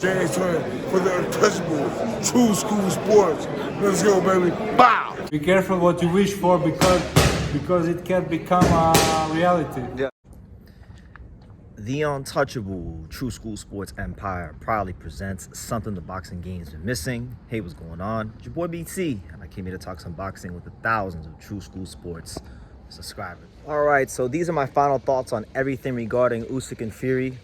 James Turner for the untouchable true school sports. Let's go, baby. Bow! Be careful what you wish for because it can become a reality. Yeah. The untouchable True School Sports Empire proudly presents something the boxing game's been missing. Hey, what's going on? It's your boy BT, and I came here to talk some boxing with the thousands of True School Sports subscribers. All right, so these are my final thoughts on everything regarding Usyk and Fury.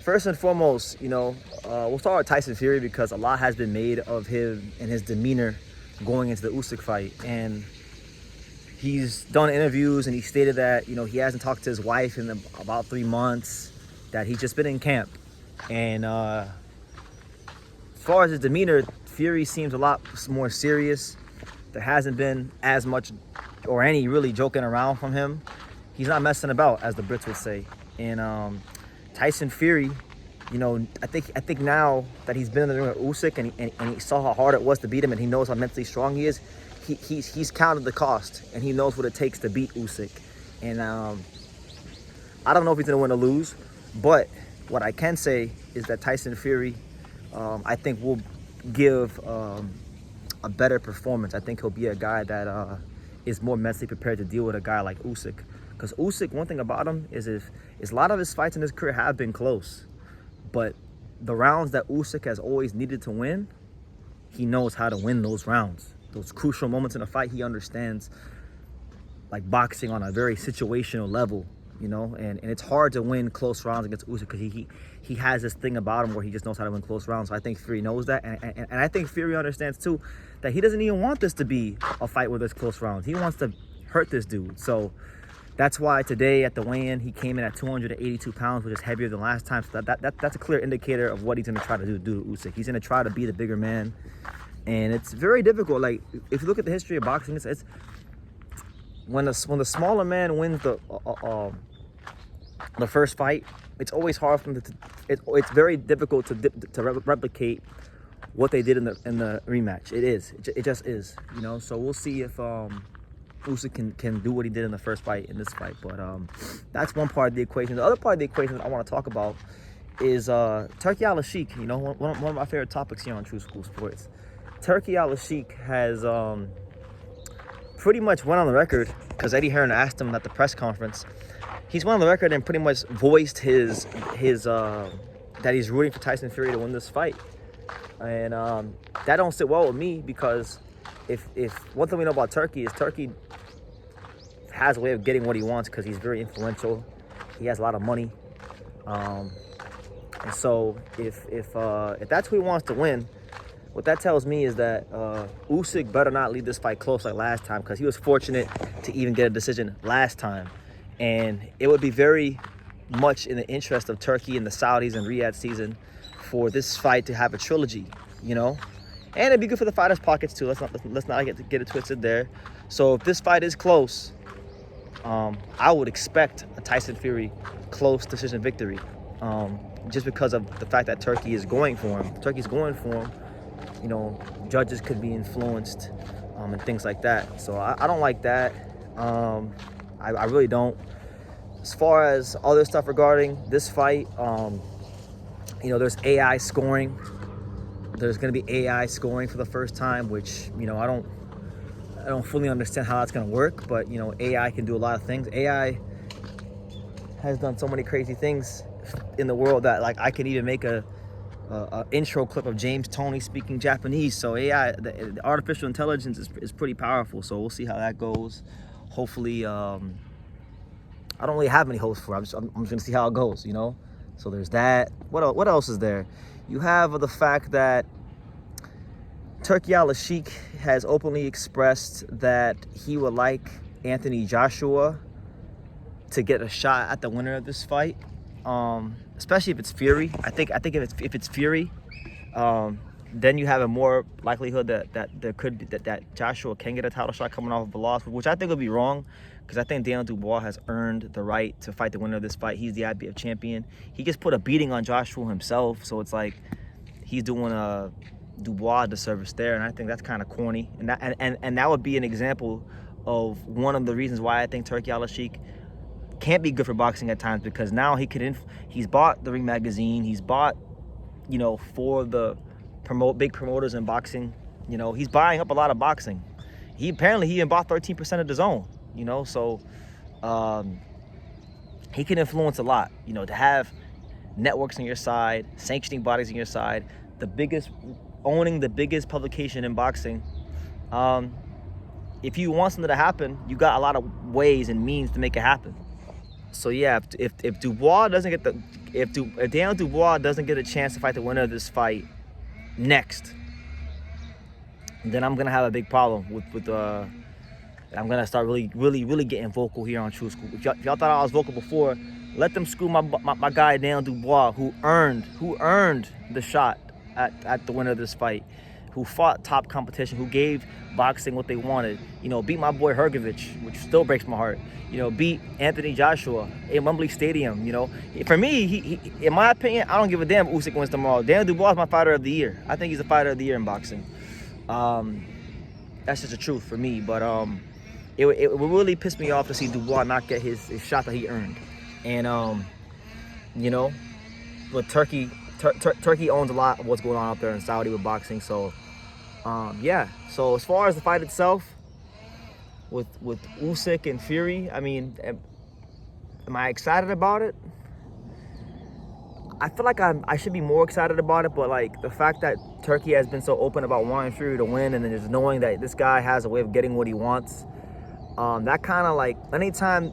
First and foremost, we'll start with Tyson Fury because a lot has been made of him and his demeanor going into the Usyk fight, and he's done interviews and he stated that, he hasn't talked to his wife in about 3 months, that he's just been in camp. And as far as his demeanor, Fury seems a lot more serious. There hasn't been as much or any really joking around from him. He's not messing about, as the Brits would say. And Tyson Fury, I think now that he's been in the ring with Usyk and he saw how hard it was to beat him and he knows how mentally strong he is, he's counted the cost and he knows what it takes to beat Usyk. And I don't know if he's gonna win or lose, but what I can say is that Tyson Fury, I think, will give a better performance. I think he'll be a guy that is more mentally prepared to deal with a guy like Usyk. Because Usyk, one thing about him is a lot of his fights in his career have been close, but the rounds that Usyk has always needed to win, he knows how to win those rounds. Those crucial moments in a fight, he understands, like boxing on a very situational level, and it's hard to win close rounds against Usyk because he has this thing about him where he just knows how to win close rounds. So I think Fury knows that, and I think Fury understands too that he doesn't even want this to be a fight where there's close rounds. He wants to hurt this dude. So that's why today at the weigh-in, he came in at 282 pounds, which is heavier than last time. So that's a clear indicator of what he's going to try to do to Usyk. He's going to try to be the bigger man. And it's very difficult. Like, if you look at the history of boxing, it's when the smaller man wins the first fight, it's always hard for them it's very difficult to replicate what they did in the rematch. It just is, So we'll see if Usyk can do what he did in the first fight in this fight. But that's one part of the equation. The other part of the equation that I want to talk about is Turki Alalshikh. One of my favorite topics here on True School Sports. Turki Alalshikh has pretty much went on the record, because Eddie Hearn asked him at the press conference. He's went on the record and pretty much voiced his that he's rooting for Tyson Fury to win this fight. And that don't sit well with me, because if one thing we know about Turki is Turki has a way of getting what he wants because he's very influential. He has a lot of money. And so if that's who he wants to win, what that tells me is that Usyk better not leave this fight close like last time, because he was fortunate to even get a decision last time. And it would be very much in the interest of Turkey and the Saudis and Riyadh season for this fight to have a trilogy, And it'd be good for the fighters' pockets too. Let's not get it twisted there. So if this fight is close, I would expect a Tyson Fury close decision victory, just because of the fact that Turkey is going for him. Turkey's going for him. Judges could be influenced and things like that. So I don't like that. I really don't. As far as other stuff regarding this fight, there's AI scoring. There's going to be AI scoring for the first time, which, I don't fully understand how that's going to work. But, AI can do a lot of things. AI has done so many crazy things in the world that, like, I can even make a intro clip of James Toney speaking Japanese. So AI, the artificial intelligence is pretty powerful. So we'll see how that goes. Hopefully, I don't really have any hopes for it. I'm just gonna see how it goes, So there's that. What else is there? You have the fact that Turki Alalshikh has openly expressed that he would like Anthony Joshua to get a shot at the winner of this fight. Especially if it's Fury. I think if it's Fury, then you have a more likelihood that there could be that Joshua can get a title shot coming off of a loss, which I think would be wrong, because I think Daniel Dubois has earned the right to fight the winner of this fight. He's the IBF champion. He just put a beating on Joshua himself, so it's like he's doing a Dubois a disservice there, and I think that's kind of corny. And that would be an example of one of the reasons why I think Turki Alalshikh can't be good for boxing at times, because now he's bought the Ring magazine, he's bought, you know, for the big promoters in boxing, you know, he's buying up a lot of boxing. He even bought 13% of the zone, you know, so he can influence a lot, you know, to have networks on your side, sanctioning bodies on your side, owning the biggest publication in boxing. If you want something to happen, you got a lot of ways and means to make it happen. So yeah, if Dubois doesn't get if Daniel Dubois doesn't get a chance to fight the winner of this fight next, then I'm gonna have a big problem with I'm gonna start really getting vocal here on True School. If y'all thought I was vocal before, let them screw my guy Daniel Dubois, who earned the shot at the winner of this fight, who fought top competition, who gave boxing what they wanted. You know, beat my boy Hrgovic, which still breaks my heart. You know, beat Anthony Joshua in Wembley Stadium. You know, for me, he in my opinion, I don't give a damn if Usyk wins tomorrow. Daniel Dubois is my fighter of the year. I think he's a fighter of the year in boxing. That's just the truth for me. But it would really piss me off to see Dubois not get his shot that he earned. And you know, but Turkey owns a lot of what's going on out there in Saudi with boxing. So yeah. So as far as the fight itself, with Usyk and Fury, I mean, am I excited about it? I feel like I should be more excited about it, but like the fact that Turkey has been so open about wanting Fury to win, and then just knowing that this guy has a way of getting what he wants, that kind of like anytime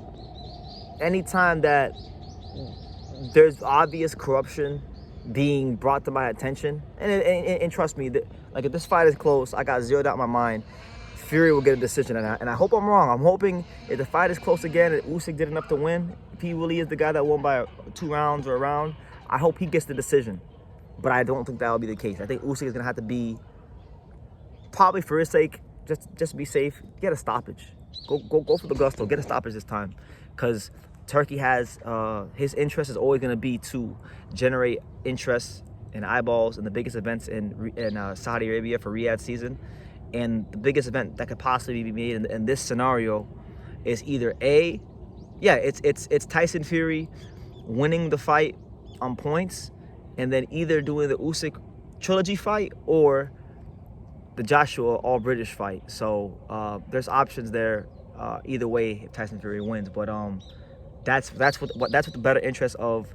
that there's obvious corruption being brought to my attention, and trust me, like if this fight is close, I got zero doubt in my mind, Fury will get a decision, and I hope I'm wrong. I'm hoping if the fight is close again and Usyk did enough to win, if he really is the guy that won by 2 rounds or a round, I hope he gets the decision. But I don't think that will be the case. I think Usyk is gonna have to be, probably for his sake, just be safe, get a stoppage. Go for the gusto, get a stoppage this time, because Turkey has his interest is always gonna be to generate interest and eyeballs in the biggest events in Saudi Arabia for Riyadh season. And the biggest event that could possibly be made in this scenario is either it's Tyson Fury winning the fight on points, and then either doing the Usyk trilogy fight or the Joshua all British fight. So there's options there either way if Tyson Fury wins. But that's what the better interest of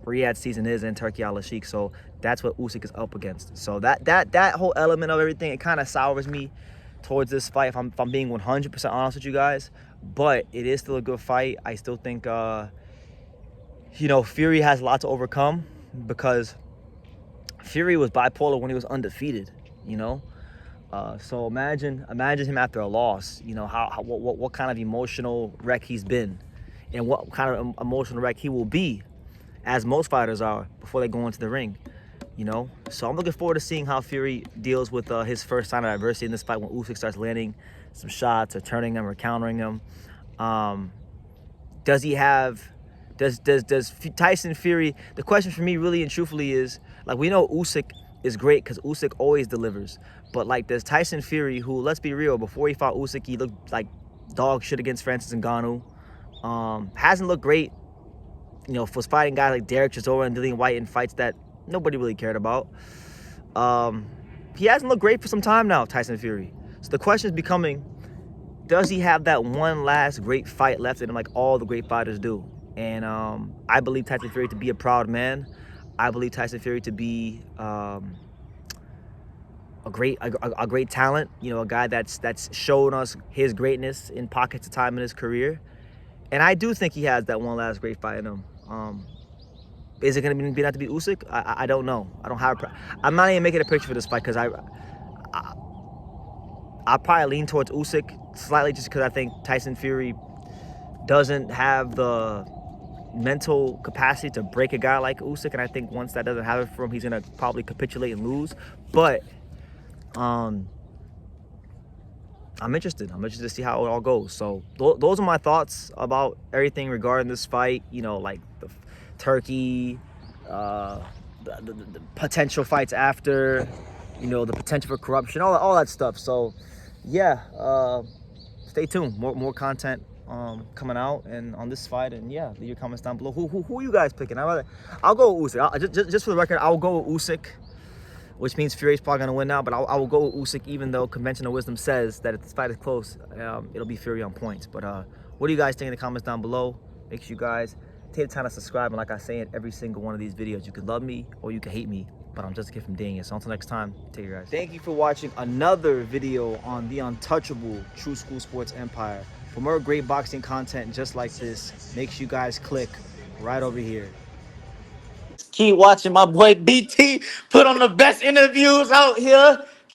Riyadh season is in Turki Alalshikh. So that's what Usyk is up against. So that whole element of everything, it kind of sours me towards this fight, if I'm being 100% honest with you guys. But it is still a good fight. I still think you know, Fury has a lot to overcome, because Fury was bipolar when he was undefeated, you know. So imagine him after a loss. You know what kind of emotional wreck he's been, and what kind of emotional wreck he will be, as most fighters are before they go into the ring. You know, so I'm looking forward to seeing how Fury deals with his first sign of adversity in this fight, when Usyk starts landing some shots or turning them or countering them. Does Tyson Fury? The question for me, really and truthfully, is like, we know Usyk is great because Usyk always delivers, but like, there's Tyson Fury, who, let's be real, before he fought Usyk, he looked like dog shit against Francis Ngannou. Hasn't looked great, you know, for fighting guys like Derek Chisora and Dillian White in fights that nobody really cared about. He hasn't looked great for some time now, Tyson Fury. So the question is becoming, does he have that one last great fight left in him, like all the great fighters do? And I believe Tyson Fury to be a proud man. I believe Tyson Fury to be a great talent. You know, a guy that's shown us his greatness in pockets of time in his career. And I do think he has that one last great fight in him. Is it going to be enough to beat Usyk? I don't know. I don't have. I'm not even making a picture for this fight, because I probably lean towards Usyk slightly, just because I think Tyson Fury doesn't have the mental capacity to break a guy like Usyk, and I think once that doesn't happen for him, he's gonna probably capitulate and lose. But I'm interested to see how it all goes. So those are my thoughts about everything regarding this fight. You know, like the Turkey, the potential fights after, you know, the potential for corruption, all that stuff. So yeah, stay tuned, more content coming out and on this fight. And yeah, leave your comments down below. Who are you guys picking? I'll go with Usyk. Just for the record, I'll go with Usyk, which means Fury's probably gonna win now. But I will go with Usyk, even though conventional wisdom says that if this fight is close, it'll be Fury on points. But what do you guys think in the comments down below? Make sure you guys take the time to subscribe. And like I say in every single one of these videos, you can love me or you can hate me, but I'm just a kid from Daniel. So until next time, take care, guys. Thank you for watching another video on the untouchable True School Sports Empire. For more great boxing content just like this, make sure you guys click right over here. Keep watching my boy BT put on the best interviews out here.